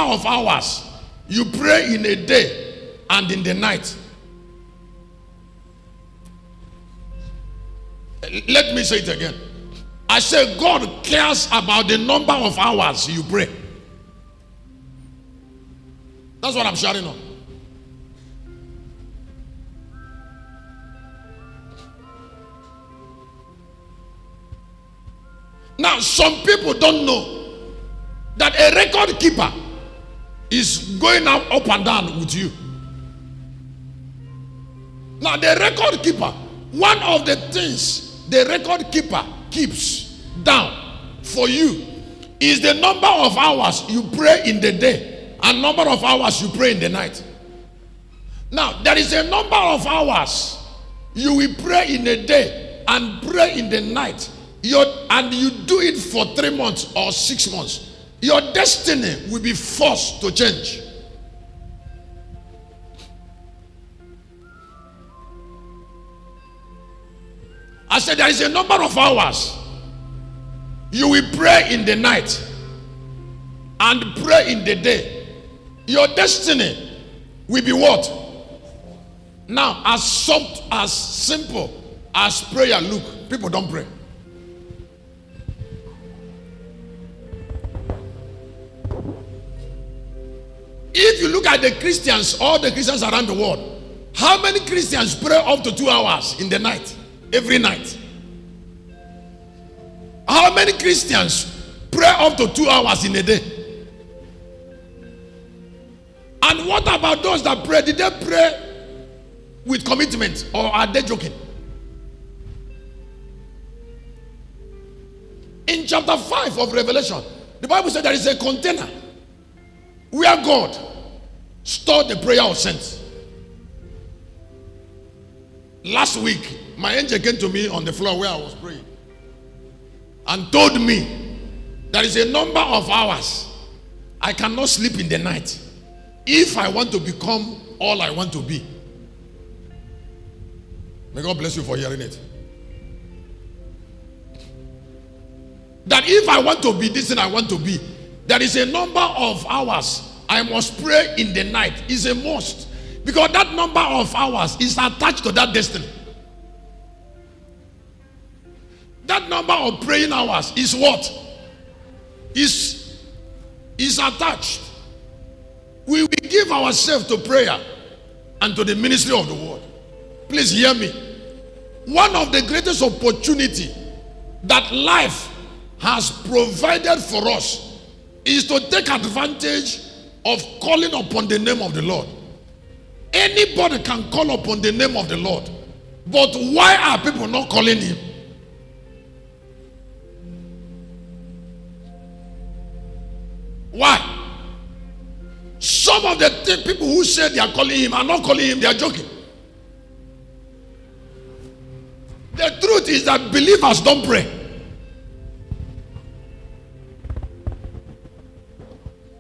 of hours you pray in a day and in the night. Let me say it again. I say God cares about the number of hours you pray. That's what I'm sharing on. Now, some people don't know that a record keeper is going up and down with you. Now, the record keeper, one of the things the record keeper keeps down for you is the number of hours you pray in the day and number of hours you pray in the night. Now, there is a number of hours you will pray in a day and pray in the night. And you do it for 3 months or 6 months. Your destiny will be forced to change. I said there is a number of hours you will pray in the night and pray in the day. Your destiny will be what? Now, as soft, as simple as prayer look, people don't pray. If you look at the Christians, all the Christians around the world, how many Christians pray up to 2 hours in the night, every night? How many Christians pray up to 2 hours in a day? And what about those that pray? Did they pray with commitment or are they joking? In chapter 5 of Revelation, the Bible said there is a container where God stored the prayer of saints. Last week, my angel came to me on the floor where I was praying and told me there is a number of hours I cannot sleep in the night if I want to become all I want to be. May God bless you for hearing it. That if I want to be this and I want to be, there is a number of hours I must pray in the night. It's a must. Because that number of hours is attached to that destiny. That number of praying hours is what? Is attached. We will give ourselves to prayer and to the ministry of the word. Please hear me. One of the greatest opportunity that life has provided for us is to take advantage of calling upon the name of the Lord. Anybody can call upon the name of the Lord, but why are people not calling him? Why? Some of the people who say they are calling him are not calling him, they are joking. The truth is that believers don't pray.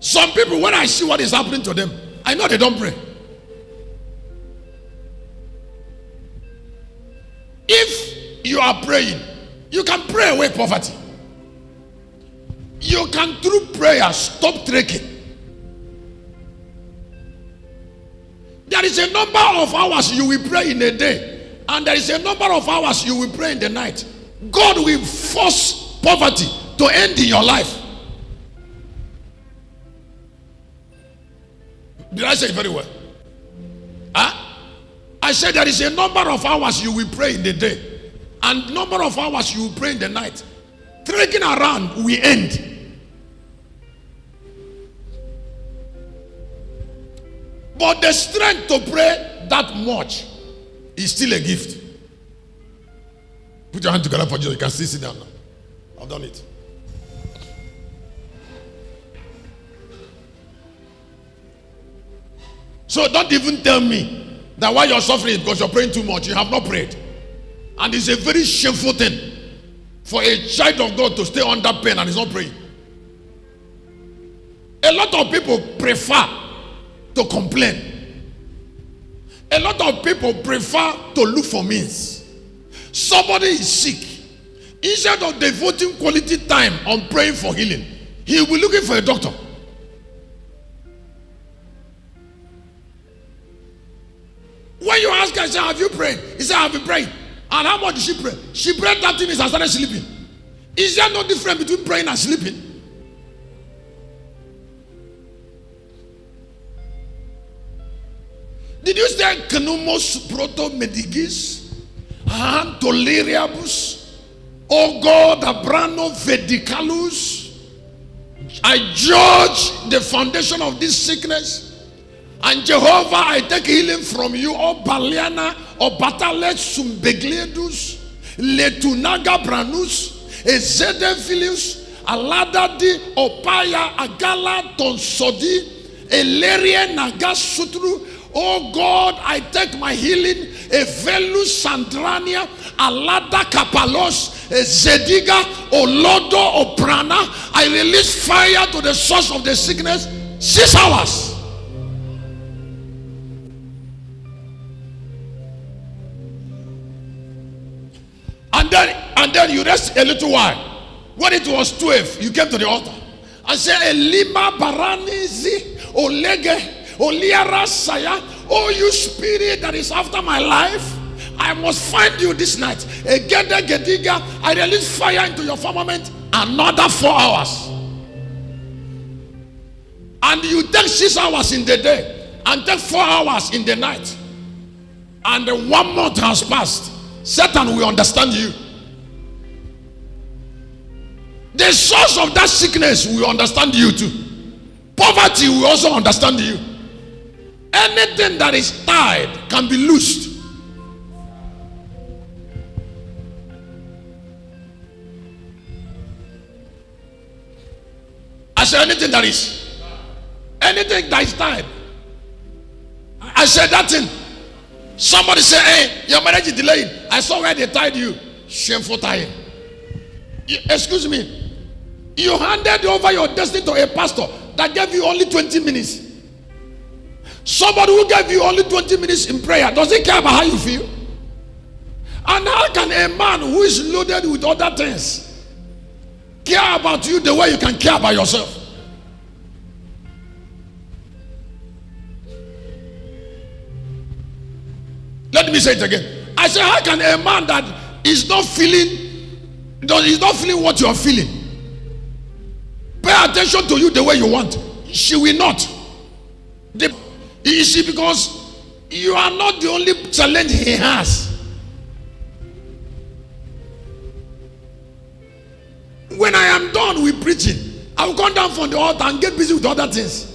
Some people, when I see what is happening to them, I know they don't pray. If you are praying, you can pray away poverty. You can, through prayer, stop trekking. There is a number of hours you will pray in a day, and there is a number of hours you will pray in the night. God will force poverty to end in your life. Did I say it very well? I said there is a number of hours you will pray in the day and number of hours you will pray in the night. Trekking around will end. But the strength to pray that much is still a gift. Put your hand together for Jesus. You can still sit down now. I've done it. So don't even tell me that why you're suffering is because you're praying too much. You have not prayed. And it's a very shameful thing for a child of God to stay under pain and is not praying. A lot of people prefer to complain. A lot of people prefer to look for means. Somebody is sick. Instead of devoting quality time on praying for healing, he will be looking for a doctor. When you ask her, say, have you prayed? He said, I've been praying. And how much did she pray? She prayed 30 minutes and started sleeping. Is there no difference between praying and sleeping? Did you say Knomos proto-medigis? Toleriabus? Oh God, Abrano Vedicalus? I judge the foundation of this sickness. And Jehovah, I take healing from you. O Baliana, O Batale Sumbegledus, Letunaga Branus, Ezedevilius, Aladadi, Opaya, Agala, Tonsodi, Elerie Nagasutru. Oh God, I take my healing. Evelus Sandrania, Alada Kapalos, Zediga, Olodo, Oprana. I release fire to the source of the sickness. 6 hours. And then you rest a little while. When it was 12, you came to the altar and said, Elima Baranizi, Olege, Oliara Saya, oh you spirit that is after my life, I must find you this night. Egede Gediga, I release fire into your firmament. Another 4 hours. And you take 6 hours in the day and take 4 hours in the night. And 1 month has passed. Satan will understand you. The source of that sickness will understand you too. Poverty will also understand you. Anything that is tied can be loosed. I said anything that is tied. I said that thing. Somebody say, hey, your marriage is delayed. I saw where they tied you. Shameful tying. Excuse me. You handed over your destiny to a pastor that gave you only 20 minutes. Somebody who gave you only 20 minutes in prayer, does he care about how you feel? And how can a man who is loaded with other things care about you the way you can care about yourself? Let me say it again. I say, how can a man that is not feeling what you are feeling pay attention to you the way you want? She will not. You see, because you are not the only challenge he has. When I am done with preaching, I will come down from the altar and get busy with other things.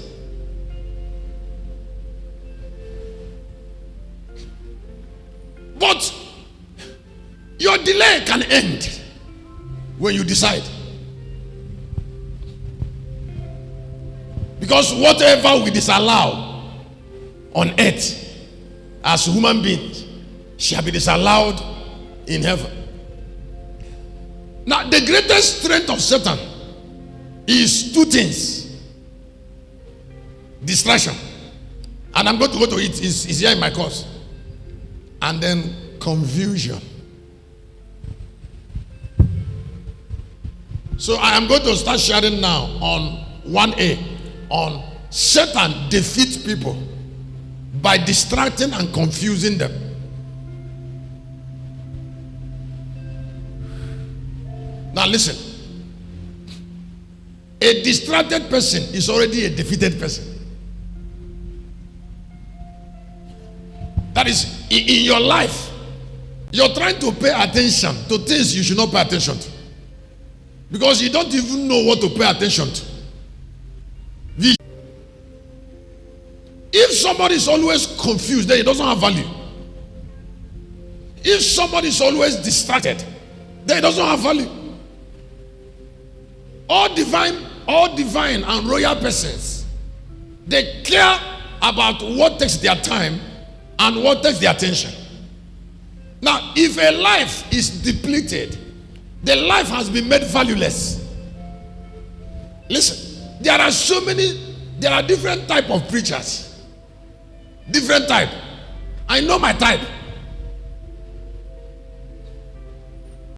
But your delay can end when you decide. Because whatever we disallow on earth as human beings shall be disallowed in heaven. Now, the greatest strength of Satan is 2 things. Distraction. And I'm going to go to it. It's here in my course. And then confusion. So I am going to start sharing now on 1A on Satan defeats people by distracting and confusing them. Now listen. A distracted person is already a defeated person. That is, in your life, you're trying to pay attention to things you should not pay attention to. Because you don't even know what to pay attention to. If somebody is always confused, then it doesn't have value. If somebody is always distracted, then it doesn't have value. All divine and royal persons, they care about what takes their time and what takes their attention. Now, if a life is depleted, the life has been made valueless. Listen, there are different type of preachers. Different type. I know my type.